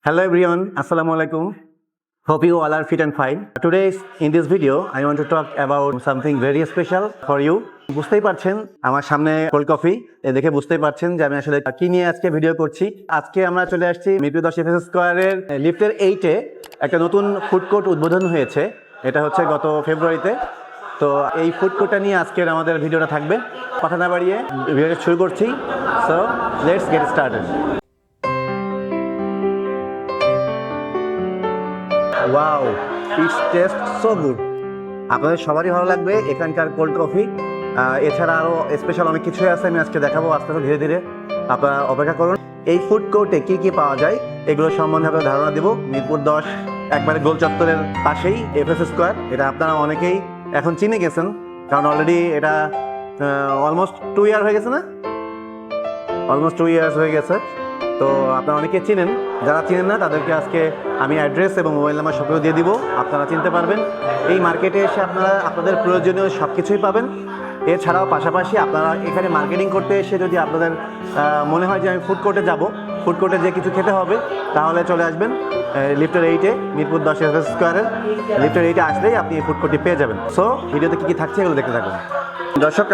Hello everyone, Assalamu alaikum. Hope you all are fit and fine. Today in this video, I want to talk about something very special for you. বুঝতেই পারছেন আমার সামনে cold coffee দেখে বুঝতেই পারছেন যে আমি আসলে কি নিয়ে আজকে ভিডিও করছি। আজকে আমরা চলে আসছি মিরপুর 10 এফএস স্কয়ারের লিফটের 8-এ একটা নতুন ফুড কোর্ট উদ্বোধন হয়েছে। এটা হচ্ছে গত ফেব্রুয়ারিতে। তো এই ফুড কোর্টটা নিয়ে আজকের আমাদের ভিডিওটা থাকবে। কথা না বাড়িয়ে ভিডিওটা শুরু করছি। So let's get started. Wow, it's test so good. আপনাদের সবারই ভালো লাগবে এখানকার কোল্ড কফি। এছাড়া আরও স্পেশাল অনেক কিছুই আছে, আমি আজকে দেখাবো আস্তে আস্তে ধীরে ধীরে। আপনারা অপেক্ষা করুন। এই ফুড কোর্টে কী কী পাওয়া যায় এগুলো সম্বন্ধে আপনাদের ধারণা দেবো। মিরপুর 10 একবারে গোল চত্বরের পাশেই এফএস স্কয়ার। এটা আপনারা অনেকেই এখন চিনে গেছেন, কারণ অলরেডি এটা অলমোস্ট 2 ইয়ার হয়ে গেছে না? অলমোস্ট 2 ইয়ার্স হয়ে গেছে। তো আপনারা অনেকে চিনেন, যারা চিনেন না তাদেরকে আজকে আমি অ্যাড্রেস এবং মোবাইল নাম্বার সবগুলো দিয়ে দিব, আপনারা চিনতে পারবেন। এই মার্কেটে এসে আপনারা আপনাদের প্রয়োজনীয় সব কিছুই পাবেন। এছাড়াও পাশাপাশি আপনারা এখানে মার্কেটিং করতে এসে যদি আপনাদের মনে হয় যে আমি ফুড কোর্টে যাব, ফুড কোর্টে যে কিছু খেতে হবে, তাহলে চলে আসবেন লিফটের 8-এ, মিরপুর 10 এফএস স্কয়ারের লিফটের 8-এ আসলেই আপনি এই ফুড কোর্টটি পেয়ে যাবেন। সো ভিডিওতে কী কী থাকছে এগুলো দেখতে থাকুন। দর্শক,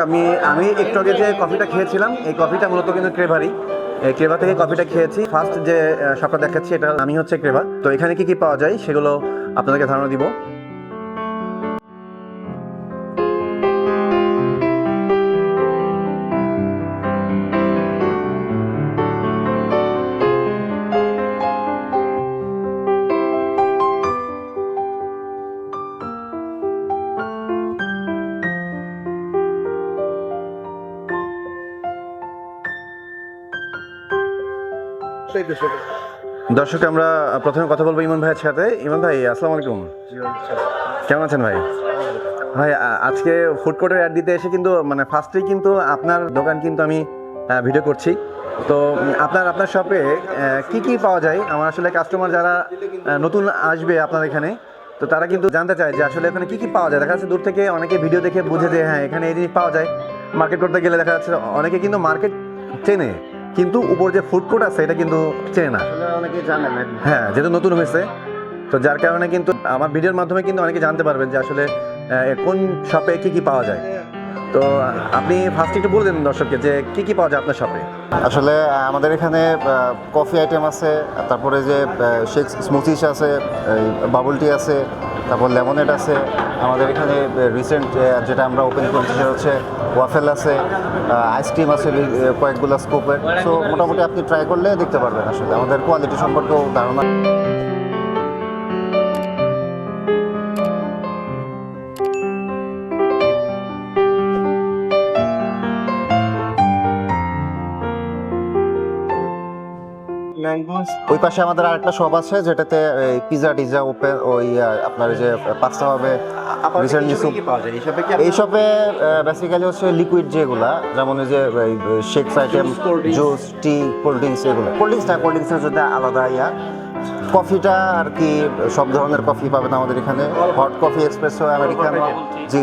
আমি একটু আগে যে কফিটা খেয়েছিলাম, এই কফিটা মূলত কিন্তু ক্রেভারই। ক্রেভা থেকে কফিটা খেয়েছি। ফার্স্ট যে শপটা দেখাচ্ছি এটা আমি হচ্ছে ক্রেভা। তো এখানে কি কি পাওয়া যায় সেগুলো আপনাদেরকে ধারণা দিব। দর্শক, আমরা প্রথমে কথা বলবো ইমন ভাইয়ের সাথে। ইমন ভাই, আসসালামু আলাইকুম। কেমন আছেন ভাই? ভাই, আজকে ফুড কোর্টের অ্যাড দিতে এসে কিন্তু মানে ফার্স্টেই কিন্তু আপনার দোকান কিন্তু আমি ভিডিও করছি। তো আপনার শপে কি কি পাওয়া যায়? আমার আসলে কাস্টমার যারা নতুন আসবে আপনার এখানে, তো তারা কিন্তু জানতে চায় যে আসলে এখানে কি কি পাওয়া যায়। দেখা যাচ্ছে দূর থেকে অনেকে ভিডিও দেখে বুঝে যে হ্যাঁ এখানে এই জিনিস পাওয়া যায়। মার্কেট করতে গেলে দেখা যাচ্ছে অনেকে কিন্তু মার্কেট চেনে, কিন্তু উপর যে ফুড কোর্ট আছে এটা কিন্তু চেনে না, অনেকে জানে না। হ্যাঁ, যেহেতু নতুন হয়েছে, তো যার কারণে কিন্তু আমার ভিডিওর মাধ্যমে কিন্তু অনেকে জানতে পারবেন যে আসলে কোন শপে কি কি পাওয়া যায়। তো আপনি ফার্স্ট একটু বলে দেন দর্শককে যে কি কি পাওয়া যায় আপনার শপে। আসলে আমাদের এখানে কফি আইটেম আছে, তারপরে যে শেক স্মুথিস আছে, বাবল টি আছে, তারপর লেমনেড আছে। আমাদের এখানে রিসেন্ট যেটা আমরা ওপেন করছি সেটা হচ্ছে ওয়াফেল আছে, আইসক্রিম আছে কয়েকগুলো স্কুপের। সো মোটামুটি আপনি ট্রাই করলে দেখতে পারবেন আসলে আমাদের কোয়ালিটি সম্পর্কেও ধারণা। ওই পাশে আমাদের আরেকটা শপ আছে যেটাতে পিজা টিজা ওপেন, ওই আপনার যে পাস্তা হবে। এই শপে বেসিক্যালি হচ্ছে লিকুইড যেগুলা, যেমন ওই যে শেকস আইটেম, জুস, টি, কোল্ড ড্রিঙ্কস, এগুলো। কোল্ড ড্রিঙ্কসের যদি আলাদা কফিটা আর কি সব ধরনের কফি পাবেন আমাদের এখানে। Hot coffee, espresso, American. জি,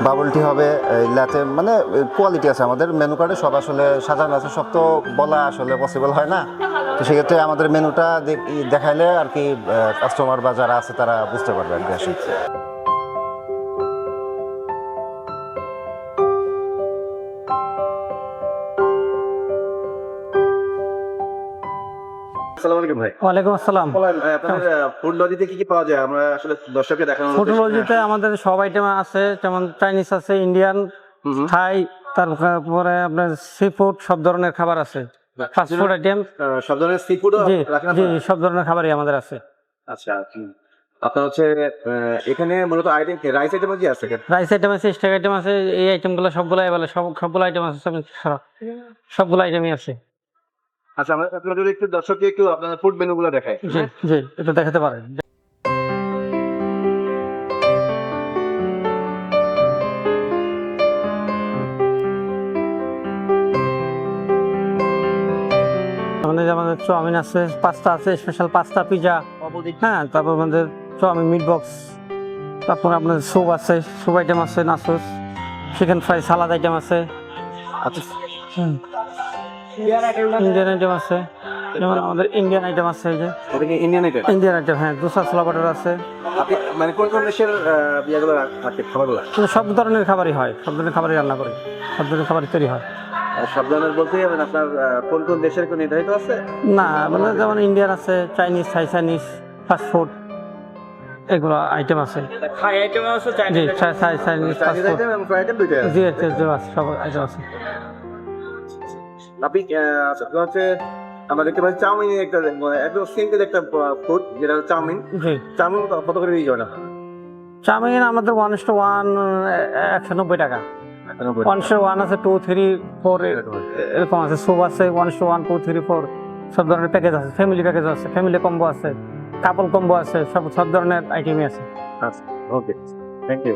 বাবল টি হবে, ল্যাটে, মানে কোয়ালিটি আছে আমাদের মেনু কার্ডে। সব আসলে সাজানো আছে, সব তো বলা আসলে পসিবল হয় না। তো সেক্ষেত্রে আমাদের মেনুটা দেখাইলে আর কি কাস্টমার বা যারা আছে তারা বুঝতে পারবে আর কি আসলে। আসসালামু আলাইকুম ভাই। ওয়ালাইকুম আসসালাম। আপনার ফুড লজিতে কি কি পাওয়া যায় আমরা আসলে দর্শককে দেখানোর ফুড লজিতে আমাদের সব আইটেম আছে, যেমন চাইনিজ আছে, ইন্ডিয়ান, থাই, তারপরে আপনার সি ফুড, সব ধরনের খাবার আছে। ফাস্ট ফুড আইটেম, সব ধরনের সি ফুডও রাখেন? জি, সব ধরনের খাবারই আমাদের আছে। আচ্ছা, আপনার হচ্ছে এখানে মূলত আইটেম রাইস আইটেম কি আছে? রাইস আইটেম আছে, স্টেক আইটেম আছে। এই আইটেমগুলো সবগুলো অ্যাভেলেবল, সবগুলো আইটেম আছে, সবগুলো আইটেমই আছে। আচ্ছা, আমরা আপনাদের যদি একটু দর্শককে একটু আপনাদের ফুড মেনুগুলো দেখাই। জি, এটা দেখাতে পারেন। আমাদের চাউমিন আছে, পাস্তা আছে, স্পেশাল পাস্তা, পিজা, হ্যাঁ, তারপর আমাদের চাউমিন মিট বক্স, তারপর আপনার স্যুপ আছে, স্যুপ আইটেম আছে, নাচোস, চিকেন ফ্রাই, সালাদ আইটেম আছে। আচ্ছা, ইন্ডিয়ান আইটেম আছে। যেমন আমাদের ইন্ডিয়ান আইটেম আছে, এই যে এটা কি ইন্ডিয়ান আইটেম? ইন্ডিয়ান আইটেম, হ্যাঁ দোসা ছোলা বাটার আছে। আপনি মানে কোন কোন দেশের ইয়েগুলো রাখে খাবারগুলো? কিন্তু সব ধরনের খাবারই হয়, সব ধরনের খাবারই রান্না করি, সব ধরনের খাবারই তৈরি হয়। সব ধরনের বলতে যাবেন আপনার কোন কোন দেশের কোন নির্ধারিত আছে? না মানে যেমন ইন্ডিয়ান আছে, Chinese, Thai Chinese, fast food, এগুলো আইটেম আছে। থাই আইটেম আছে, জি, Chinese Chinese Chinese fast food, item এবং ফ্রাই আইটেম দুইটাই আছে। জি আছে, আছে, সব আইটেম আছে। আপনি আপনার হচ্ছে আমরা দেখতে পাচ্ছি চাউমিনের একটা একদম সিম্পল একটা ফুড, যেটা হচ্ছে চাউমিন। জি, চাউমিন কত করে দিয়ে যাবেন? চাউমিন আমাদের 1:1 190 টাকা। 1:1 আছে, 2, 3, 4 এরকম আছে। স্যুপ আছে 1:1, 2, 3, 4 সব ধরনের প্যাকেজ আছে। ফ্যামিলি প্যাকেজ আছে, ফ্যামিলি কম্বো আছে, কাপল কম্বো আছে, সব ধরনের আইটেমই আছে। আচ্ছা, ওকে, থ্যাংক ইউ।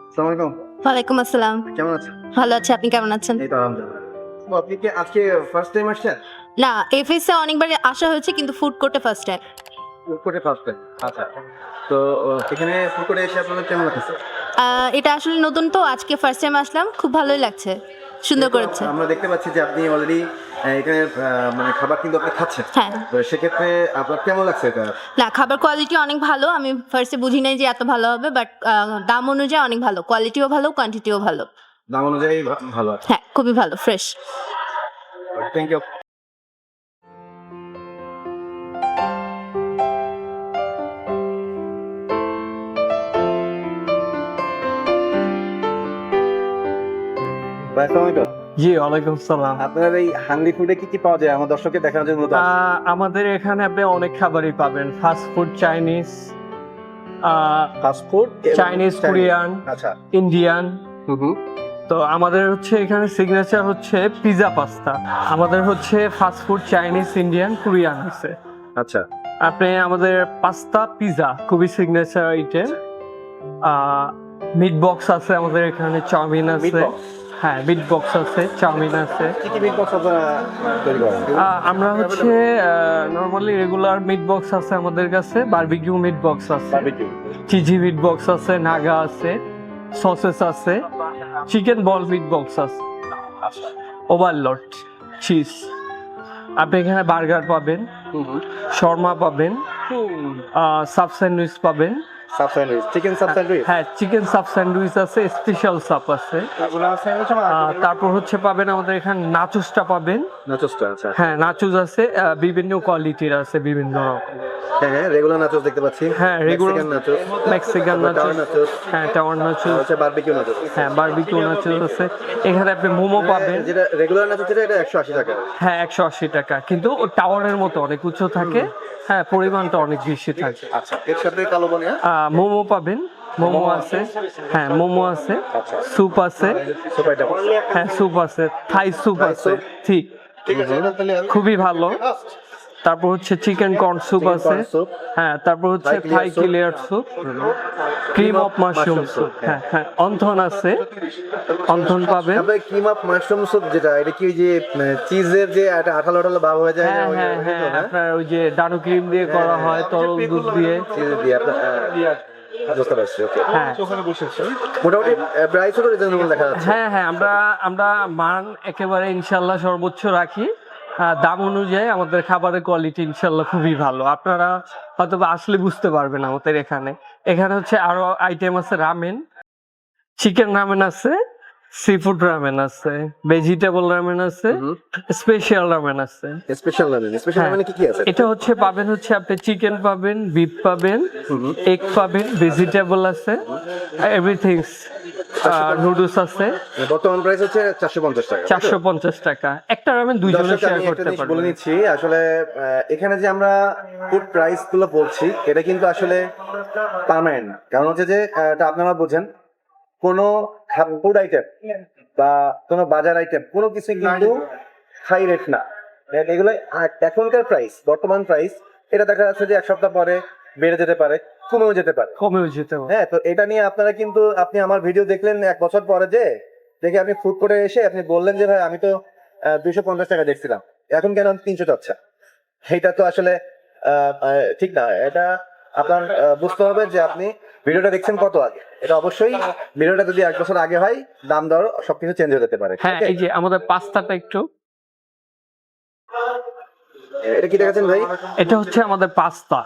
আসসালামু আলাইকুম, ওয়ালাইকুম আসসালাম। কেমন আছেন? ভালো আছি, আপনি কেমন আছেন? এই তো আলহামদুলিল্লাহ। তো আপনি কি আজকে ফার্স্ট টাইম আসছেন? না, এফএসে অনেকবার আসা হয়েছে কিন্তু ফুড কোর্টে ফার্স্ট টাইম। ফুড কোর্টে ফার্স্ট টাইম, আচ্ছা। তো এখানে ফুড কোর্টে এসে আপনাদের কেমন লাগছে? এটা আসলে নতুন তো, আজকে ফার্স্ট টাইম আসলাম, খুব ভালোই লাগছে, সুন্দর করেছে। আমরা দেখতে পাচ্ছি যে আপনি অলরেডি এখানে মানে খাবার কিন্তু আপনি খাচ্ছেন। হ্যাঁ, তো সেক্ষেত্রে আপনার কেমন লাগছে এটা? না খাবার কোয়ালিটি অনেক ভালো। আমি ফার্স্টে বুঝি নাই যে এত ভালো হবে, বাট দাম অনুযায়ী অনেক ভালো, কোয়ালিটিও ভালো, কোয়ান্টিটিও ভালো। দাম অনুযায়ী ভালো আছে। হ্যাঁ, খুবই ভালো, ফ্রেশ। Thank you. জি, ওয়ালাইকুম সালাম। আপনার এই হাংরি ফুডে কি কি পাওয়া যায় আমার দর্শককে দেখানোর জন্য? আমাদের এখানে আপনি অনেক খাবারই পাবেন, fast food, Chinese, fast food, Chinese, Korean, আচ্ছা। ইন্ডিয়ান। হুম। তো আমাদের হচ্ছে এখানে সিগনেচার হচ্ছে পিজা পাস্তা। আমাদের হচ্ছে fast food, Chinese, Indian, Korean আছে। আচ্ছা, আপনি আমাদের পাস্তা পিজা খুবই সিগনেচার আইটেম। মিট বক্স আছে আমাদের এখানে, চাউমিন আছে। Meat box? হ্যাঁ, মিট বক্স আছে, চাউমিন আছে। কি কি মিট বক্স আপনারা তৈরি করেন? আমরা হচ্ছে নরমালি রেগুলার মিট বক্স আছে আমাদের কাছে, বারবিকিউ মিট বক্স আছে, বারবিকিউ, চিজি মিট বক্স আছে, নাগা আছে, সসেস আছে, চিকেন বল মিট বক্স আছে, ওভারলোড, চিজ। আপনি এখানে বার্গার পাবেন, শর্মা পাবেন, সাব স্যান্ডউইচ পাবেন। Sub sandwich, chicken sub sandwich. হ্যাঁ, চিকেন সাব স্যান্ডউইচ আছে, স্পেশাল সাব আছে। তারপর হচ্ছে পাবেন আমাদের এখানে নাচোসটা পাবেন। নাচোসটা, আচ্ছা। হ্যাঁ, নাচোস আছে, বিভিন্ন কোয়ালিটির আছে, বিভিন্ন রকম। হ্যাঁ, রেগুলার নাচোস দেখতে পাচ্ছি। হ্যাঁ, regular Mexican nachos, Mexican tower nachos, nachos, হ্যাঁ টাওয়ার নাচোস, হচ্ছে বারবিকিউ নাচোস। হ্যাঁ বারবিকিউ নাচোস আছে। এখানে আপনি মোমো পাবেন। যেটা রেগুলার নাচোস যেটা, এটা 180 টাকা। হ্যাঁ, 180 টাকা, কিন্তু ও টাওয়ারের মতো অনেক উঁচু থাকে। হ্যাঁ, পরিমাণটা অনেক বেশি থাকে। আচ্ছা, এর সাথে কালো বনিয়া, মোমো পাবেন, মোমো আছে। হ্যাঁ, মোমো আছে, স্যুপ আছে। Soup item. হ্যাঁ, স্যুপ আছে, থাই স্যুপ আছে, ঠিক ঠিক আছে, খুবই ভালো। তারপর হচ্ছে চিকেন কর্ন স্যুপ আছে। স্যুপ, হ্যাঁ, তারপর হচ্ছে Thai clear Thai soup। Clear soup, cream of mushroom mushroom soup. soup, হ্যাঁ হ্যাঁ, অন্থন আছে, অন্থন পাবেন। তারপরে ক্রিম অফ মাশরুম স্যুপ, যেটা এটা কি ওই যে চিজের যে একটা আঠালো আঠালো ভাব হয়ে যায়? হ্যাঁ হ্যাঁ হ্যাঁ, আপনার ওই যে ডানু ক্রিম দিয়ে করা হয়, তরল দুধ দিয়ে। চিজ দিয়ে আপনার বুঝতে পারছি, ওকে। হ্যাঁ মোটামুটি প্রাইসও তো রিজনেবল দেখা যাচ্ছে। হ্যাঁ হ্যাঁ, আমরা মান একেবারে ইনশাল্লাহ সর্বোচ্চ রাখি। দাম অনুযায়ী আমাদের খাবারের কোয়ালিটি ইনশাল্লাহ খুবই ভালো। আপনারা হয়তো বা আসলে বুঝতে পারবেন আমাদের এখানে। এখানে হচ্ছে আরো আইটেম আছে, রামেন, চিকেন রামেন আছে, সি ফুড রামেন আছে, ভেজিটেবল রামেন আছে, স্পেশাল রামেন আছে। স্পেশাল রামেন, স্পেশাল হ্যাঁ। রামেনে কি কি আছে? এটা হচ্ছে পাবেন হচ্ছে আপনি চিকেন পাবেন, বিফ পাবেন, এগ পাবেন, ভেজিটেবল আছে, এভরিথিং। নুডলস আছে। বর্তমান প্রাইস হচ্ছে 450 টাকা। 450 টাকা। একটা রামেন দুইজনে দর্শক, শেয়ার আমি একটা করতে জিনিস বলে পারবেন। নিচ্ছি, আসলে এখানে যে আমরা ফুড প্রাইস গুলো বলছি, এটা কিন্তু আসলে পার্মানেন্ট না। কারণ হচ্ছে যে এটা আপনারা বোঝেন, কোনো ফুড আইটেম বা কোনো বাজার আইটেম কোনো কিছু কিন্তু হাই রেট না। এগুলো এখনকার প্রাইস, বর্তমান প্রাইস, এটা দেখা যাচ্ছে যে এক সপ্তাহ পরে বেড়ে যেতে পারে, কমেও যেতে পারে। কমেও যেতে পারে। হ্যাঁ, তো এটা নিয়ে আপনারা কিন্তু, আপনি আমার ভিডিও দেখলেন 1 বছর পরে, যে দেখে আপনি ফুড কোর্টে এসে আপনি বললেন যে ভাই আমি তো 250 টাকা দেখছিলাম, এখন কেন 300 চাচ্ছে? এটা তো আসলে ঠিক না। এটা আপনার বুঝতে হবে যে আপনি ভিডিওটা দেখছেন কত আগে। এটা অবশ্যই ভিডিওটা যদি 1 বছর আগে হয়, দাম দর সবকিছু চেঞ্জ হয়ে যেতে পারে। হ্যাঁ, এই যে আমাদের পাস্তাটা একটু এটা কি দেখাচ্ছেন ভাই? এটা হচ্ছে আমাদের পাস্তা।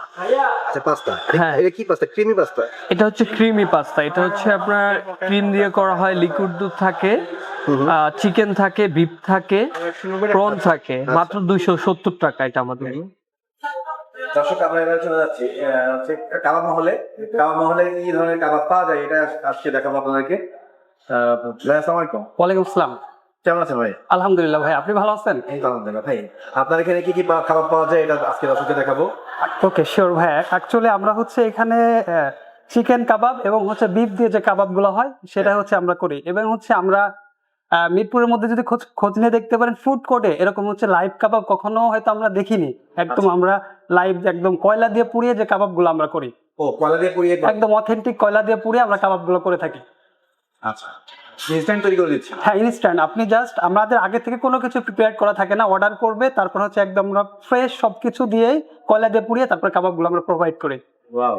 আচ্ছা পাস্তা। হ্যাঁ। এটা কি পাস্তা? Creamy pasta? এটা হচ্ছে ক্রিমি পাস্তা। এটা হচ্ছে আপনার ক্রিম দিয়ে করা হয়, লিকুইড দুধ থাকে, চিকেন থাকে, বিফ থাকে, প্রন থাকে। মাত্র 270 টাকা এটা আমাদের। দর্শক আমরা এবার চলে যাচ্ছি হচ্ছে কাবাব মহলে। কাবাব মহলে কি ধরনের কাবাব পাওয়া যায় এটা আজকে দেখাবো আপনাদেরকে। ভাই আসসালামু আলাইকুম। ওয়ালাইকুম আসসালাম। কেমন আছেন ভাই? আলহামদুলিল্লাহ ভাই, আপনি ভালো আছেন? এই তো আলহামদুলিল্লাহ ভাই। আপনার এখানে কি কি খাবার পাওয়া যায় এটা আজকে দর্শককে দেখাবো। ওকে শিওর ভাই। অ্যাকচুয়ালি আমরা হচ্ছে এখানে চিকেন কাবাব এবং হচ্ছে বিফ দিয়ে যে কাবাবগুলো হয় সেটা হচ্ছে আমরা করি, এবং হচ্ছে আমরা মিরপুরের মধ্যে যদি খোঁজ নিয়ে দেখতে পারেন ফুড কোর্টে এরকম হচ্ছে লাইভ কাবাব কখনো হয়তো আমরা দেখিনি। একদম আমরা লাইভ একদম কয়লা দিয়ে পুড়িয়ে যে কাবাবগুলো আমরা করি, ও কয়লা দিয়ে পুড়িয়ে একদম অথেন্টিক কয়লা দিয়ে পুড়িয়ে আমরা কাবাবগুলো করে থাকি। আচ্ছা ইনস্ট্যান্ট তৈরি করে দিচ্ছি? হ্যাঁ ইনস্ট্যান্ট। আপনি জাস্ট আমাদের আগে থেকে কোনো কিছু প্রিপেয়ার করা থাকে না, অর্ডার করবে, তারপর হচ্ছে একদম আমরা ফ্রেশ সবকিছু দিয়েই কয়লা দিয়ে পুড়িয়ে তারপর কাবাবগুলো আমরা প্রোভাইড করি। Wow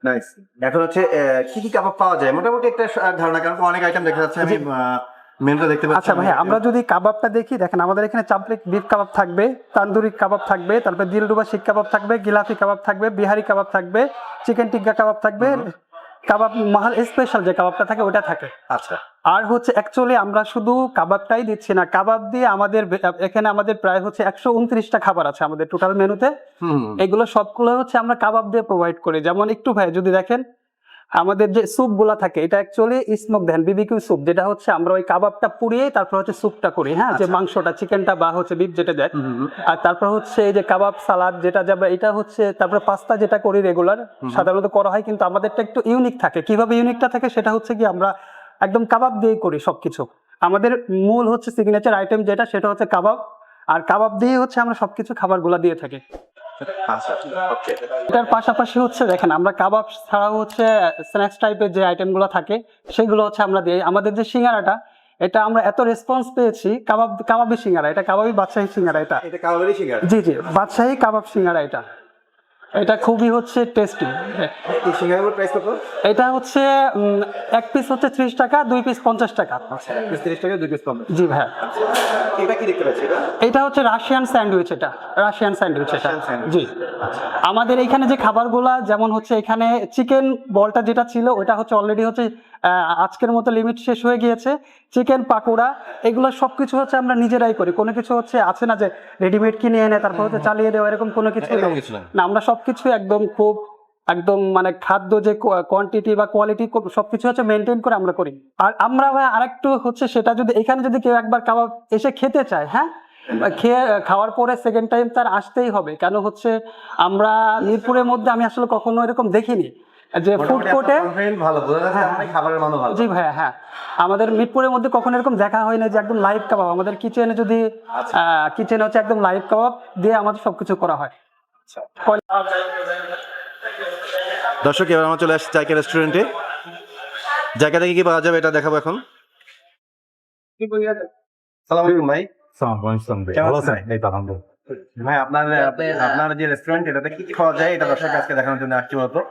nice. এখন হচ্ছে কি কি কাবাব পাওয়া যায় মোটামুটি একটা ধারণা, কারণ অনেক আইটেম দেখা যাচ্ছে, আমি মেনুটা দেখতে পাচ্ছি। আচ্ছা ভাই, আমরা যদি কাবাবটা দেখি, দেখেন আমাদের এখানে চাপলিক বিফ কাবাব থাকবে, তান্দুরি কাবাব থাকবে, তারপরে দিলরুবা শিক কাবাব থাকবে, গিলাফি কাবাব থাকবে, বিহারি কাবাব থাকবে, চিকেন টিক্কা কাবাব থাকবে, কাবাব মাহাল স্পেশাল যে কাবাবটা থাকে ওটা থাকে। আচ্ছা আর হচ্ছে অ্যাকচুয়ালি আমরা শুধু কাবাবটাই দিচ্ছি না, কাবাব দিয়ে আমাদের এখানে আমাদের প্রায় হচ্ছে 129টা খাবার আছে আমাদের টোটাল মেনুতে। এগুলো সবগুলো হচ্ছে আমরা কাবাব দিয়ে প্রোভাইড করি। যেমন একটু ভাই যদি দেখেন আমাদের যে স্যুপ গুলা থাকে, এটা অ্যাকচুয়ালি স্মোক দেন বিবিকিউ স্যুপ, যেটা হচ্ছে আমরা ওই কাবাবটা পুড়িয়ে তারপর হচ্ছে স্যুপটা করি, হ্যাঁ, যে মাংসটা চিকেনটা বা হচ্ছে বিফ যেটা দেয়। আর তারপর হচ্ছে এই যে কাবাব সালাদ যেটা যাবে এটা হচ্ছে, তারপর পাস্তা যেটা করি রেগুলার সাধারণত করা হয়, কিন্তু আমাদেরটা একটু ইউনিক থাকে। কিভাবে ইউনিকটা থাকে সেটা হচ্ছে কি আমরা একদম কাবাব দিয়েই করি সবকিছু। আমাদের মূল হচ্ছে সিগনেচার আইটেম যেটা, সেটা হচ্ছে কাবাব, আর কাবাব দিয়ে হচ্ছে আমরা সবকিছু খাবারগুলো দিয়ে থাকি। আচ্ছা ওকে। এটার পাশাপাশি হচ্ছে দেখেন আমরা কাবাব ছাড়াও হচ্ছে স্ন্যাক্স টাইপের যে আইটেমগুলো থাকে সেগুলো হচ্ছে আমরা দিই। আমাদের যে সিঙ্গারাটা, এটা আমরা এত রেসপন্স পেয়েছি, কাবাবি সিঙ্গারা, এটা কাবাবি বাদশাহী সিঙ্গারা, এটা এটা কাবাবেরই শিকার? জি জি, বাদশাহী কাবাব সিঙ্গারা, এটা খুবই হচ্ছে টেস্টি। এই সিঙ্গারাগুলোর প্রাইস কত? এটা হচ্ছে এক পিস হচ্ছে 30 টাকা, 2 পিস 50 টাকা। আচ্ছা 30 টাকা 2 পিস কম। জি ভাই। এটা কি দেখতে পাচ্ছি? এটা হচ্ছে রাশিয়ান স্যান্ডউইচ, এটা রাশিয়ান স্যান্ডউইচ এটা। Russian sandwich. জি। আমাদের এখানে যে খাবারগুলা, যেমন হচ্ছে এখানে চিকেন বলটা যেটা ছিল ওটা হচ্ছে অলরেডি হচ্ছে আজকের মতো লিমিট শেষ হয়ে গিয়েছে। চিকেন পাকোড়া এগুলো সবকিছু হচ্ছে আমরা নিজেরাই করি, কোনো কিছু হচ্ছে আছে না যে রেডিমেড কিনে এনে তারপর হচ্ছে চালিয়ে দেওয়া, এরকম কোনো কিছু না। আমরা সবকিছু একদম খুব একদম মানে খাদ্য যে কোয়ান্টিটি বা কোয়ালিটি সবকিছু হচ্ছে মেনটেন করে আমরা করি। আর আমরা ভাই আরেকটু হচ্ছে সেটা যদি এখানে যদি কেউ একবার কাবাব এসে খেতে চায়, হ্যাঁ, খাওয়ার পরে সেকেন্ড টাইম তার আসতেই হবে। কেন হচ্ছে আমরা মিরপুরের মধ্যে আমি আসলে কখনো এরকম দেখিনি যে ফুড কোর্টে ভালো বোঝা যাচ্ছে, অনেক খাবারের মানও ভালো। জি ভাইয়া, হ্যাঁ, আমাদের মিরপুরের মধ্যে কখনো এরকম দেখা হয় না যে একদম লাইভ কাবাব আমাদের কিচেনে, যদি কিচেনে হচ্ছে একদম লাইভ কাবাব দিয়ে আমাদের সবকিছু করা হয়। দর্শক এবার আমরা চলে আসছি জায়কা রেস্টুরেন্টে। জায়গা থেকে কি পাওয়া যাবে এটা দেখাবো এখন। সালাম আলাইকুম ভাই। ভালো আছেন? এই তো আলহামদুলিল্লাহ। ভাই আপনার যে রেস্টুরেন্ট এটাতে কি কি পাওয়া যায় এটা দর্শক আজকে দেখানোর জন্য আসছি। মতো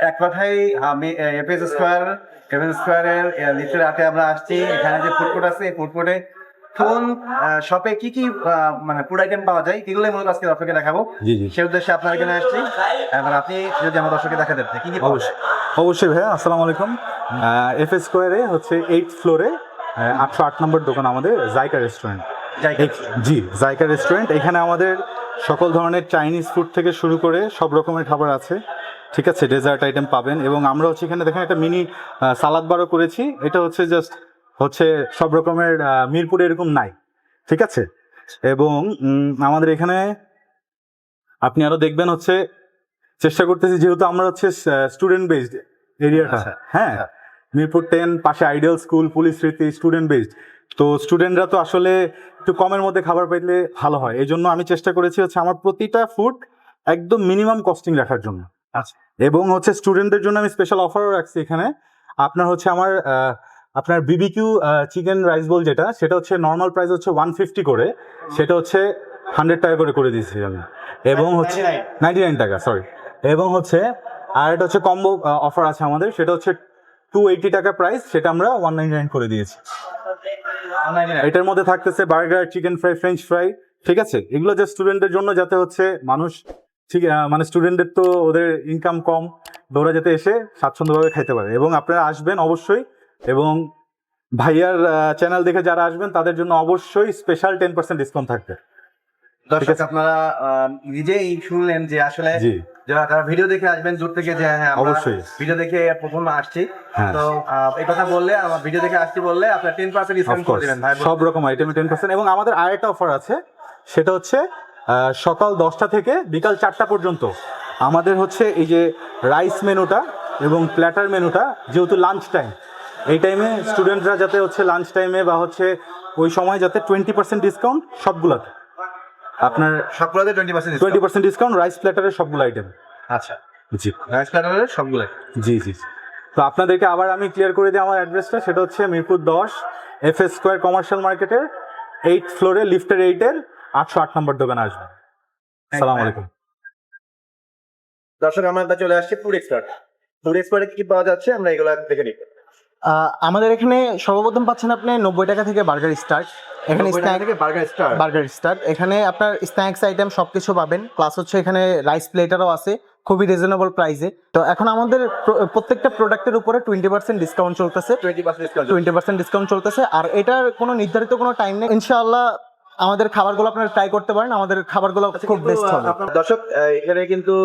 এক কথাই আমি এফএস স্কোয়ারের নিচের রাতে আমরা আসছি। এখানে যে ফুড কোর্ট আছে এই ফুড কোর্টে কোন শপে কি কি মানে ফুড আইটেম পাওয়া যায় এগুলোই মূলত আজকে দর্শককে দেখাবো। জি জি, সেই উদ্দেশ্যে আপনার এখানে আসছি। এবার আপনি যদি আমার দর্শককে দেখাতে কি কি অবশ্যই অবশ্যই ভাইয়া। আসসালামু আলাইকুম। এফএস স্কোয়ারে হচ্ছে 8th ফ্লোরে 808 নম্বর দোকান আমাদের জায়কা রেস্টুরেন্ট। জি, জায়কা রেস্টুরেন্ট। এখানে আমাদের সকল ধরনের চাইনিজ ফুড থেকে শুরু করে সব রকমের খাবার আছে, ঠিক আছে, ডেজার্ট আইটেম পাবেন। এবং আমরা হচ্ছে এখানে দেখেন একটা মিনি সালাদ বারও করেছি। এটা হচ্ছে জাস্ট হচ্ছে সব রকমের মিরপুরে এরকম নাই, ঠিক আছে। এবং আমাদের এখানে আপনি আরো দেখবেন হচ্ছে চেষ্টা করতেছি, যেহেতু আমরা হচ্ছে স্টুডেন্ট বেসড এরিয়াটা, হ্যাঁ, মিরপুর 10 পাশে আইডিয়াল স্কুল, পুলিশ স্মৃতি, স্টুডেন্ট বেসড। তো স্টুডেন্টরা তো আসলে একটু কমের মধ্যে খাবার পাইলে ভালো হয়। এই জন্য আমি চেষ্টা করেছি হচ্ছে আমার প্রতিটা ফুড একদম মিনিমাম কস্টিং রাখার জন্য। আচ্ছা, এবং হচ্ছে স্টুডেন্টদের জন্য আমি স্পেশাল অফারও রাখছি এখানে। আপনার হচ্ছে আমার আপনার বিবিকিউ চিকেন রাইস বোল যেটা, সেটা হচ্ছে নর্মাল প্রাইস হচ্ছে 150 করে, সেটা হচ্ছে 100 টাকা করে দিয়েছি আমি। এবং হচ্ছে 99 টাকা, সরি। এবং হচ্ছে আর এটা হচ্ছে কম্বো অফার আছে আমাদের, সেটা হচ্ছে 280 টাকা প্রাইস, সেটা আমরা 199 করে দিয়েছি। এটার মধ্যে থাকতেছে burger, chicken fry, French fry, ঠিক আছে, এগুলো যে স্টুডেন্টদের জন্য, যাতে হচ্ছে মানুষ ঠিক মানে স্টুডেন্টদের তো ওদের ইনকাম কম, ওরা যাতে এসে স্বাচ্ছন্দ্যভাবে খাইতে পারে। এবং আপনারা আসবেন অবশ্যই, এবং ভাইয়ার চ্যানেল দেখে যারা আসবেন তাদের জন্য অবশ্যই স্পেশাল 10% ডিসকাউন্ট থাকবে। দর্শক আপনারা নিজেই শুনলেন যে আসলে জি যারা ভিডিও দেখে আসবেন দূর থেকে, যে হ্যাঁ আমরা অবশ্যই। ভিডিও দেখে প্রথম আসছি, হ্যাঁ। তো এই কথা বললে, আমার ভিডিও দেখে আসছি বললে আপনার 10% ডিসকাউন্ট করে দিবেন ভাই। সব রকম আইটেমে 10%। এবং আমাদের আরেকটা অফার আছে, সেটা হচ্ছে সকাল 10টা থেকে বিকাল 4টা পর্যন্ত আমাদের হচ্ছে এই যে রাইস মেনুটা এবং প্ল্যাটার মেনুটা, যেহেতু লাঞ্চ টাইম, এই টাইমে স্টুডেন্টরা যাতে হচ্ছে লাঞ্চ টাইমে বা হচ্ছে ওই সময় যাতে 20% ডিসকাউন্ট সবগুলোতে, আপনার সবগুলোতে 20% 20% ডিসকাউন্ট রাইস প্ল্যাটারের সবগুলো আইটেম। আচ্ছা, জি রাইস প্ল্যাটারের সবগুলো। জি জি। তো আপনাদেরকে আবার আমি ক্লিয়ার করে দিই আমার অ্যাড্রেসটা, সেটা হচ্ছে মিরপুর 10 FS স্কোয়ার কমার্শিয়াল মার্কেটের 8th ফ্লোরে লিফটের 8-এর 808 নম্বর দোকানে আসবেন। আসসালামু আলাইকুম। দর্শক আমরা চলে আসছি ফুড এক্সপার্ট। ফুড এক্সপার্টে কি পাওয়া যাচ্ছে আমরা এগুলো দেখে নিই। আমাদের এখানে সর্বপ্রথম পাচ্ছেন আপনি 90 টাকা থেকে বার্গার স্টার্ট। এখানে বার্গার স্টার্ট, এখানে আপনার স্ন্যাক্স আইটেম সবকিছু পাবেন, প্লাস হচ্ছে এখানে রাইস প্লেটারও আছে খুবই রিজনেবল প্রাইসে। তো এখন আমাদের প্রত্যেকটা প্রোডাক্টের উপরে 20% ডিসকাউন্ট চলতেছে, 20% ডিসকাউন্ট চলতেছে। আর এটার কোনো নির্ধারিত কোনো টাইম নেই, ইনশাআল্লাহ আমাদের খাবারগুলো আপনারা ট্রাই করতে পারেন, আমাদের খাবারগুলো খুব বেস্ট হবে। দর্শক এখানে কিন্তু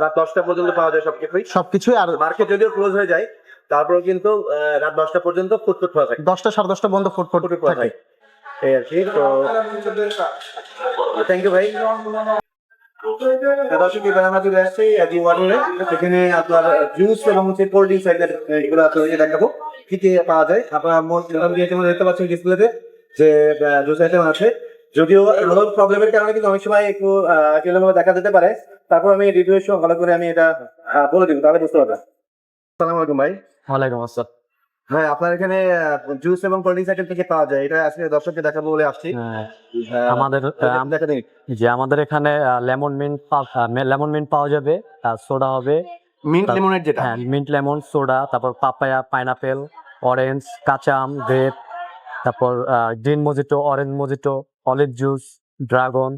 রাত 10টা পর্যন্ত পাওয়া যায় সবকিছুই। আর মার্কেট যদিও ক্লোজ হয়ে যায়, তারপরেও কিন্তু রাত 10টা পর্যন্ত ফুড খোলা থাকে, 10টা 10:30 পর্যন্ত ফুড খোলা থাকে এই আর কি। তো থ্যাংক ইউ ভাই। দর্শক এবার আমরা চলে আসছি জি ওয়াটারে। এখানে আপনার জুস এবং হচ্ছে কোল্ড ড্রিঙ্কস এগুলো আপনাদের দেখাবো কি কি পাওয়া যায়। আপনারা দেখতে পাচ্ছেন ডিসপ্লেতে যে জুস আইটেম আছে, যদিও লোড প্রবলেমের কারণে কিন্তু অনেক সময় একটু কিলোমিটার দেখা যেতে পারে, তারপর আমি রিভিউ এর সময় ভালো করে আমি এটা বলে দিব, তাহলে বুঝতে পারবেন। আসসালামু আলাইকুম ভাই। ওয়ালাইকুম আসসালাম। ভাই আপনার এখানে জুস এবং কোল্ড ড্রিঙ্কস আইটেম থেকে পাওয়া যায়, এটা আজকে দর্শককে দেখাবো বলে আসছি। আমাদের দেখা দিন। যে আমাদের এখানে লেমন মিন্ট পাওয়া যাবে, সোডা হবে, মিন্ট লেমনের যেটা, হ্যাঁ মিন্ট লেমন সোডা, তারপর পাপায়া, পাইনাপেল, অরেঞ্জ, কাঁচা আম, গ্রেপ, তারপর green mojito, orange mojito, olive juice, dragon,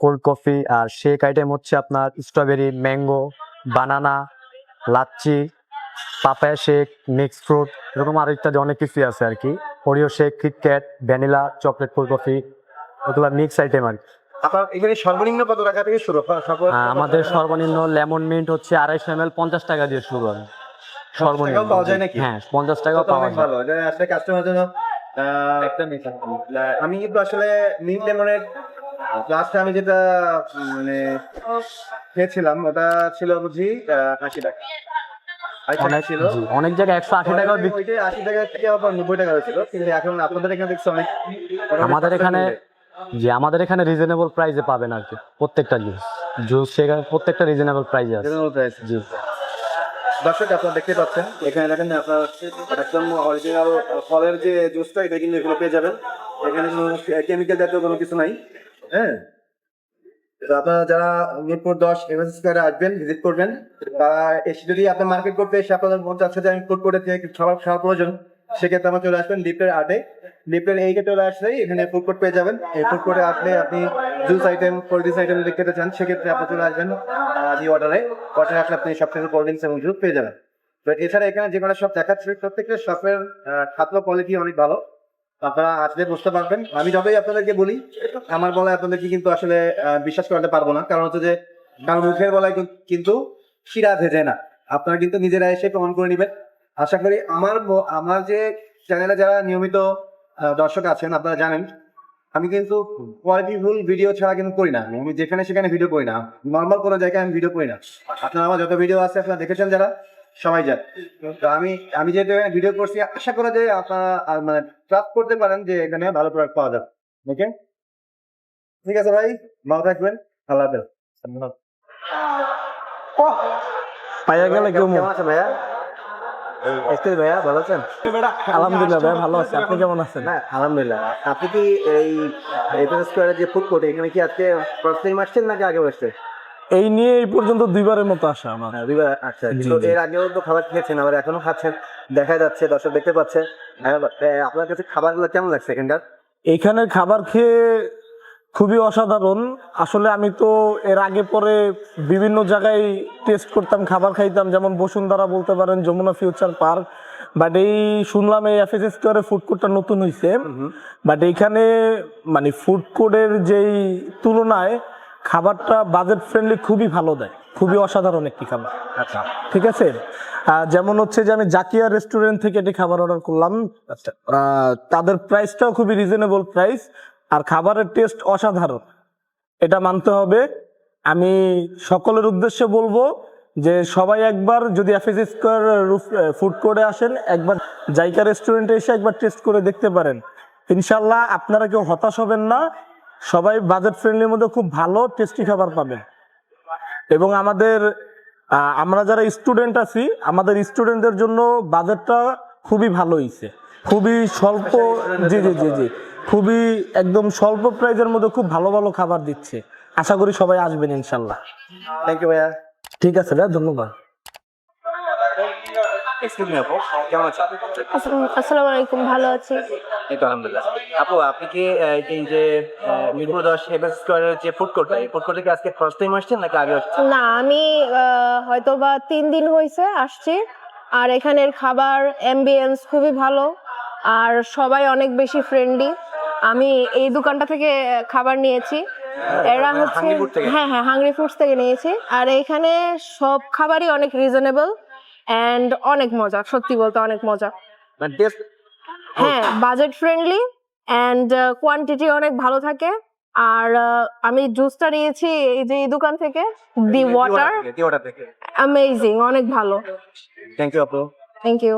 cold coffee. আর শেক আইটেম হচ্ছে আপনার strawberry, mango, banana, lassi, papaya shake, mix fruit, এরকম আরো ইত্যাদি অনেক কিছুই আছে আর কি। Oreo shake, KitKat, vanilla, chocolate, cold coffee, ওগুলো মিক্স আইটেম আর কি। আপনার এখানে সর্বনিম্ন কত টাকা থেকে শুরু? আমাদের সর্বনিম্ন লেমন মিন্ট হচ্ছে 250 ml 50 টাকা দিয়ে শুরু হয় সর্বনিম্ন। পাওয়া যায় নাকি? হ্যাঁ 50 টাকা পাওয়া যায়। ভালো, এটা আসলে কাস্টমার জন্য আমি কিন্তু আসলে মিন্ট লেমনের লাস্টে আমি যেটা মানে খেয়েছিলাম ওটা ছিল বুঝি 80 টাকা। অনেক অনেক জায়গায় 180 টাকা। 80 টাকা থেকে আবার 90 টাকা হয়েছিল, কিন্তু এখন আপনাদের এখানে দেখছি অনেক। আমাদের এখানে রিজনেবল প্রাইসে পাবেন আর কি, প্রত্যেকটা জুস সেখানে প্রত্যেকটা রিজনেবল প্রাইসে আছে। জি দর্শক আপনারা দেখতে পাচ্ছেন এখানে দেখেন আপনার একদম অরিজিনাল ফলের যে জুসটা, এটা কিন্তু এগুলো পেয়ে যাবেন। এখানে কোনো কেমিক্যাল জাতীয় কোনো কিছু নাই। হ্যাঁ, তো আপনারা যারা মিরপুর 10 FS স্কয়ারে আসবেন, ভিজিট করবেন, বা এসে যদি আপনার মার্কেট করতে এসে আপনাদের মন চাচ্ছে যে আমি ফুড কোর্টে থেকে খাবার খাওয়ার প্রয়োজন, সেক্ষেত্রে আমরা চলে আসবেন লিফটের 8-এ। লিফটের 8-এ চলে আসলেই এখানে ফুড কোর্ট পেয়ে যাবেন। এই ফুড কোর্টে আসলে আপনি juice item, cold drinks item যদি খেতে চান, সেক্ষেত্রে আপনি চলে আসবেন জি ওয়াটারে। ওয়াটারে আসলে আপনি সব থেকে কোল্ড ড্রিঙ্কস এবং জুস পেয়ে যাবেন। তো এছাড়া এখানে যে কোনো শপ দেখাচ্ছে, প্রত্যেকটা শপের খাদ্য কোয়ালিটি অনেক ভালো, আপনারা আসলে বুঝতে পারবেন। আমি যতই আপনাদেরকে বলি, আমার বলায় আপনাদেরকে কিন্তু আসলে বিশ্বাস করাতে পারবো না, কারণ হচ্ছে যে কারণ মুখের বলায় কিন্তু শিরা ভেজে না। আপনারা কিন্তু নিজেরা এসে প্রমাণ করে নেবেন। আশা করি আমার যে চ্যানেলে যারা নিয়মিত দর্শক আছেন, আপনারা জানেন আমি কিন্তু কোয়ালিটিফুল ভিডিও ছাড়া কিন্তু করি না। আমি যেখানে সেখানে ভিডিও করি না, নর্মাল কোনো জায়গায় আমি ভিডিও করি না। আপনারা আমার যত ভিডিও আছে আপনারা দেখেছেন যারা, সবাই যান। তো আমি যেহেতু ভিডিও করছি, আশা করা যায় আপনারা মানে ট্রাস্ট করতে পারেন যে এখানে ভালো প্রোডাক্ট পাওয়া যাবে। ওকে, ঠিক আছে ভাই, ভালো থাকবেন, আল্লাহ হাফেজ। পাইয়া গেলে কেউ কেমন আছেন ভাইয়া? ভাইয়া ভালো আছেন? আলহামদুলিল্লাহ ভাই ভালো আছে, আপনি কেমন আছেন? না আলহামদুলিল্লাহ। আপনি কি এই FS স্কয়ারে যে ফুড কোর্ট, এখানে কি আজকে ফার্স্ট টাইম আসছেন নাকি আগে আসছেন? এই নিয়ে এই পর্যন্ত 2বারের মতো আসা আমার। দুইবার। আচ্ছা, তো এর আগেও তো খাবার খেয়েছেন, আবার এখনো খাচ্ছেন, দেখা যাচ্ছে, দর্শক দেখতে পাচ্ছে। আপনার কাছে খাবারগুলো কেমন লাগছে এখানকার? এখানের খাবার খেয়ে খুবই অসাধারণ। আসলে আমি তো এর আগে পরে বিভিন্ন জায়গায় টেস্ট করতাম, খাবার খাইতাম, যেমন বসুন্ধরা বলতে পারেন, যমুনা ফিউচার পার্ক। বাট এই শুনলাম এই এফএস স্কোয়ারে ফুড কোর্টটা নতুন হয়েছে। বাট এইখানে মানে ফুড কোর্টের যেই তুলনায় খাবারটা বাজেট ফ্রেন্ডলি খুবই ভালো দেয়, খুবই অসাধারণ একটি খাবার। আচ্ছা ঠিক আছে, যেমন হচ্ছে যে আমি জাকিয়া রেস্টুরেন্ট থেকে একটি খাবার অর্ডার করলাম। আচ্ছা তাদের প্রাইসটাও খুবই রিজনেবল প্রাইস, আর খাবারের টেস্ট অসাধারণ, এটা মানতে হবে। আমি সকলের উদ্দেশ্যে বলবো যে সবাই একবার যদি এফএস স্কোয়ার ফুড কোর্টে আসেন, একবার জাইকা রেস্টুরেন্টে এসে একবার টেস্ট করে দেখতে পারেন। ইনশাল্লাহ আপনারা কেউ হতাশ হবেন না, সবাই বাজেট ফ্রেন্ডলির মধ্যে খুব ভালো টেস্টি খাবার পাবেন। এবং আমরা যারা স্টুডেন্ট আছি, আমাদের স্টুডেন্টদের জন্য বাজেটটা খুবই ভালো হয়েছে, খুবই স্বল্প। জি জি জি জি খুবই একদম স্বল্প প্রাইজের মধ্যে খুব ভালো ভালো খাবার দিচ্ছে। আশা করি সবাই আসবেন ইনশাল্লাহ। থ্যাংক ইউ ভাইয়া। ঠিক আছে ভাইয়া, ধন্যবাদ। এক্সকিউজ মি আপু, কেমন আছেন? আসসালামু আলাইকুম, ভালো আছি। এই তো আলহামদুলিল্লাহ। আপু আপনি কি এই যে মিরপুর 10 এফএস স্কোয়ারের যে ফুড কোর্ট, এই ফুড কোর্টে কি আজকে ফার্স্ট টাইম আসছেন নাকি আগে আসছেন? না, আমি হয়তো বা 3 দিন হয়েছে আসছি। আর এখানের খাবার অ্যাম্বিয়েন্স খুবই ভালো, আর সবাই অনেক বেশি ফ্রেন্ডলি। আমি এই দোকানটা থেকে খাবার নিয়েছি, এরা হচ্ছে হাংরি ফুড থেকে? হ্যাঁ হ্যাঁ, হাংরি ফুডস থেকে নিয়েছি। আর এখানে সব খাবারই অনেক রিজনেবল অ্যান্ড অনেক মজা, সত্যি বলতে অনেক মজা। মানে টেস্ট হ্যাঁ, বাজেট ফ্রেন্ডলি অ্যান্ড কোয়ান্টিটি অনেক ভালো থাকে। আর আমি জুসটা নিয়েছি এই যে এই দোকান থেকে, দি ওয়াটার, থেকে। অ্যামেজিং, অনেক ভালো। থ্যাংক ইউ আপু। Thank you.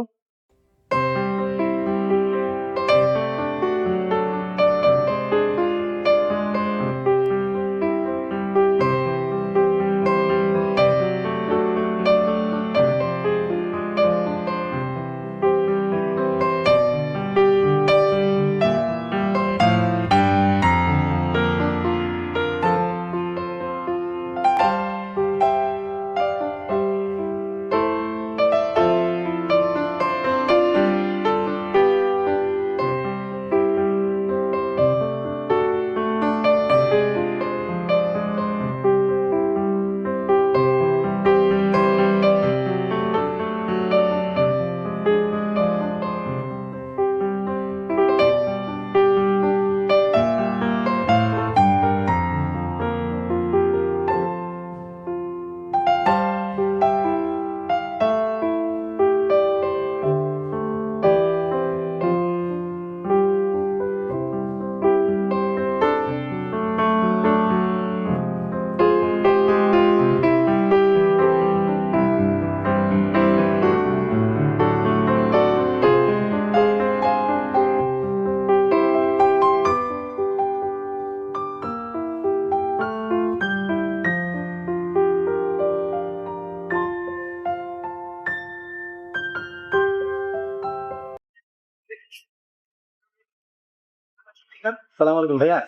সালাম আলাইকুম ভাইয়া,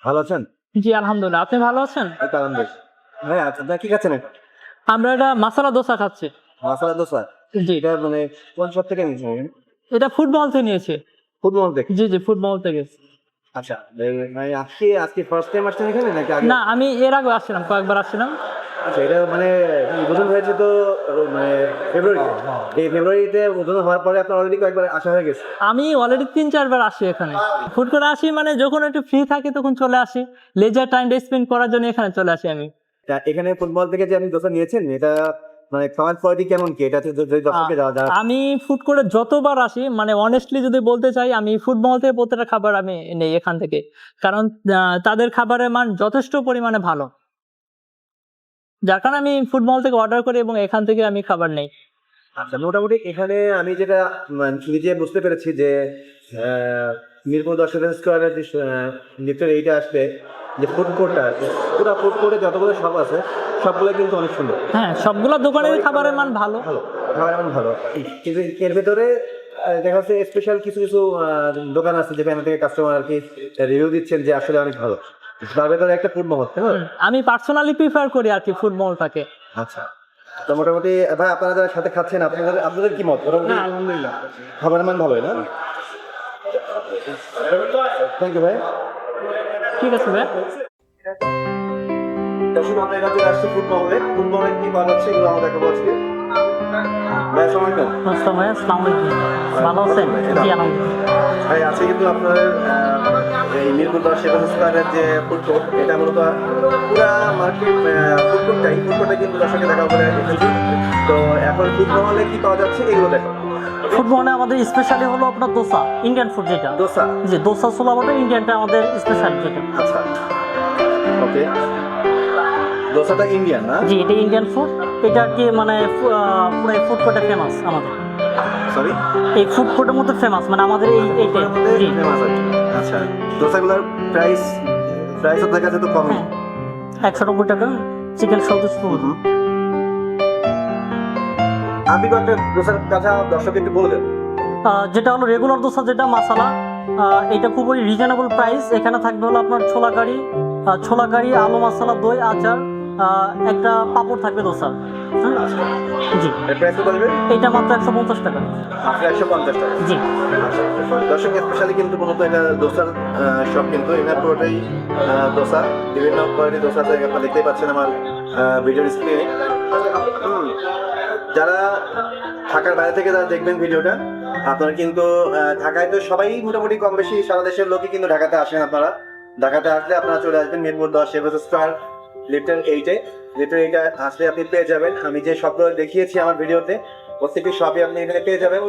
ভালো আছেন? জি আলহামদুলিল্লাহ, আপনি ভালো আছেন? এই তো আলহামদুলিল্লাহ। ভাইয়া আপনারা কি খাচ্ছেন? আমরা এটা মাসালা দোসা খাচ্ছি। মশলা দোসা? জি, এটা মানে কোন শপ থেকে নিয়েছেন? এটা ফুটবল থেকে নিয়েছে। ফুটবল থেকে? জি জি, ফুটবল থেকে। আচ্ছা, মানে আজকে ফার্স্ট টাইম আসছেন এখানে নাকি আগে? না, আমি এর আগে আসছিলাম, কয়েকবার আসছিলাম। আচ্ছা, এটা মানে উদ্বোধন হয়েছে তো মানে ফেব্রুয়ারিতে। এই ফেব্রুয়ারিতে উদ্বোধন হওয়ার পরে আপনার অলরেডি কয়েকবার আসা হয়ে গেছে? আমি অলরেডি 3-4 বার আসি এখানে। ফুড করে আসি মানে যখন একটু ফ্রি থাকি তখন চলে আসি, লেজার টাইমটা স্পেন্ড করার জন্য এখানে চলে আসি আমি। তা এখানে ফুটবল থেকে যে আপনি দোসা নিয়েছেন, এটা মানে খাওয়ার কোয়ালিটি কেমন কি? এটা যদি দর্শককে যাওয়া যায়। আমি ফুড করে যতবার আসি, মানে অনেস্টলি যদি বলতে চাই, আমি ফুটবল থেকে প্রত্যেকটা খাবার আমি নেই এখান থেকে, কারণ তাদের খাবারের মান যথেষ্ট পরিমাণে ভালো, যার কারণে আমি ফুটবল থেকে অর্ডার করি এবং এখান থেকে আমি খাবার নেই। আচ্ছা, মোটামুটি এখানে আমি যেটা নিজে বুঝতে পেরেছি যে মিরপুর 10 স্কোয়ারের যে লিফটের এইটা আসবে, যে ফুড কোর্টটা আছে, পুরো ফুড কোর্টে যতগুলো শপ আছে সবগুলো কিন্তু অনেক সুন্দর। হ্যাঁ, সবগুলো দোকানের খাবারের মান ভালো। খাবারের মান ভালো, কিন্তু এর ভেতরে দেখা যাচ্ছে স্পেশাল কিছু কিছু দোকান আছে যেখানে থেকে কাস্টমার আর কি রিভিউ দিচ্ছেন যে আসলে অনেক ভালো। তার ভেতরে একটা ফুড মহল। আমি পার্সোনালি প্রিফার করি আর কি ফুটবলটাকে। আচ্ছা, তো মোটামুটি ভাই আপনারা যারা সাথে খাচ্ছেন আপনাদের কি মত? আলহামদুলিল্লাহ, খাবারের মান ভালোই না? থ্যাংক ইউ ভাই। ঠিক আছে ভাই। দর্শক আমরা এখানে চলে আসছি ফুটবলে কি পাওয়া যাচ্ছে এগুলো আমরা দেখাবো আজকে। ভাই আসসালামু আলাইকুম। নমস্কার ভাই, আসসালামু আলাইকুম। ভালো আছেন? জি আলহামদুলিল্লাহ। ভাই আজকে কিন্তু আপনাদের এই মিরপুর 10 সেভেন স্কয়ারের যে ফুড কোর্ট, এটা মূলত পুরা মার্কেট ফুড কোর্টটা কিন্তু দর্শকে দেখা করে এসেছি। তো এখন ফুটবলে কি পাওয়া যাচ্ছে এগুলো দেখো। ফুটবলে আমাদের স্পেশালি হলো আপনার দোসা, ইন্ডিয়ান ফুড যেটা। দোসা, জি, দোসা ছোলা বাটা ইন্ডিয়ানটা আমাদের স্পেশাল যেটা। আচ্ছা ওকে, দোসাটা ইন্ডিয়ান না? জি, এটা ইন্ডিয়ান ফুড। এটা কি মানে পুরো ফুড কোর্টে ফেমাস আমাদের। সরি, এই ফুড কোর্টের মধ্যে ফেমাস মানে আমাদের এইটা। জি ফেমাস আছে। আচ্ছা, দোসাগুলোর প্রাইস আপনার কাছে তো কমই। 190 টাকা, চিকেন সবুজ ফুড। আপনি কয়েকটা দোসার কথা দর্শক একটু বলে দেন। যেটা হলো রেগুলার দোসা, যেটা মশলা, এটা খুবই রিজনেবল প্রাইস। এখানে থাকবে হলো আপনার ছোলা কারি, আলু মশলা, দই, আচার, একটা পাপড় থাকবে দোসা। জি, এর প্রাইস কত আসবে? এইটা মাত্র 150 টাকা। মাত্র 150 টাকা। জি, দর্শক স্পেশালি কিন্তু মূলত এটা দোসার শপ, কিন্তু এখানে পুরোটাই দোসা, বিভিন্ন কোয়ালিটির দোসা আছে। আপনারা দেখতেই পাচ্ছেন আমার ভিডিওর স্ক্রিনে। যারা ঢাকার বাইরে থেকে যারা দেখবেন ভিডিওটা, আপনারা কিন্তু ঢাকায় তো সবাই মোটামুটি কম বেশি সারা দেশের লোকই কিন্তু ঢাকাতে আসেন। আপনারা ঢাকাতে আসলে আপনারা চলে আসবেন মিরপুর 10 সেভেন স্কয়ার লিফটের 8-এ। লিফটের 8-এ আসলে আপনি পেয়ে যাবেন আমি যে শপগুলো দেখিয়েছি আমার ভিডিওতে, প্রত্যেকটি শপে আপনি এখানে পেয়ে যাবেন।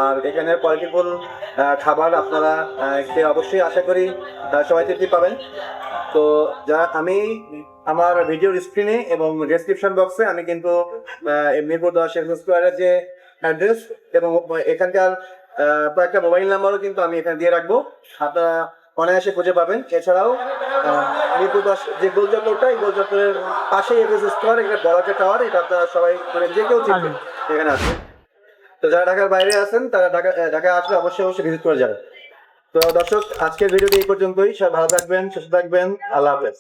আর এখানে কোয়ালিটিফুল খাবার আপনারা খেয়ে অবশ্যই আশা করি সবাই তৃপ্তি পাবেন। তো যারা আমি আমার ভিডিওর স্ক্রিনে এবং ডেসক্রিপশন বক্সে আমি কিন্তু মিরপুর 10 সেভেন স্কয়ারের যে অ্যাড্রেস এবং এখানকার কয়েকটা মোবাইল নাম্বারও কিন্তু আমি এখানে দিয়ে রাখবো, আপনারা অনায়াসে খুঁজে পাবেন। এছাড়াও মিরপুর 10 যে গোল চত্বরটা, এই গোল চত্বরের পাশেই এফএস স্কয়ার, একটা বড় একটা টাওয়ার, এটা আপনারা সবাই মানে যে কেউ চিনবেন এখানে আছে। তো যারা ঢাকার বাইরে আছেন তারা ঢাকায় আসলে অবশ্যই ভিজিট করে যাবেন। তো দর্শক, আজকের ভিডিওটি এই পর্যন্তই। সবাই ভালো থাকবেন, সুস্থ থাকবেন। আল্লাহ হাফেজ।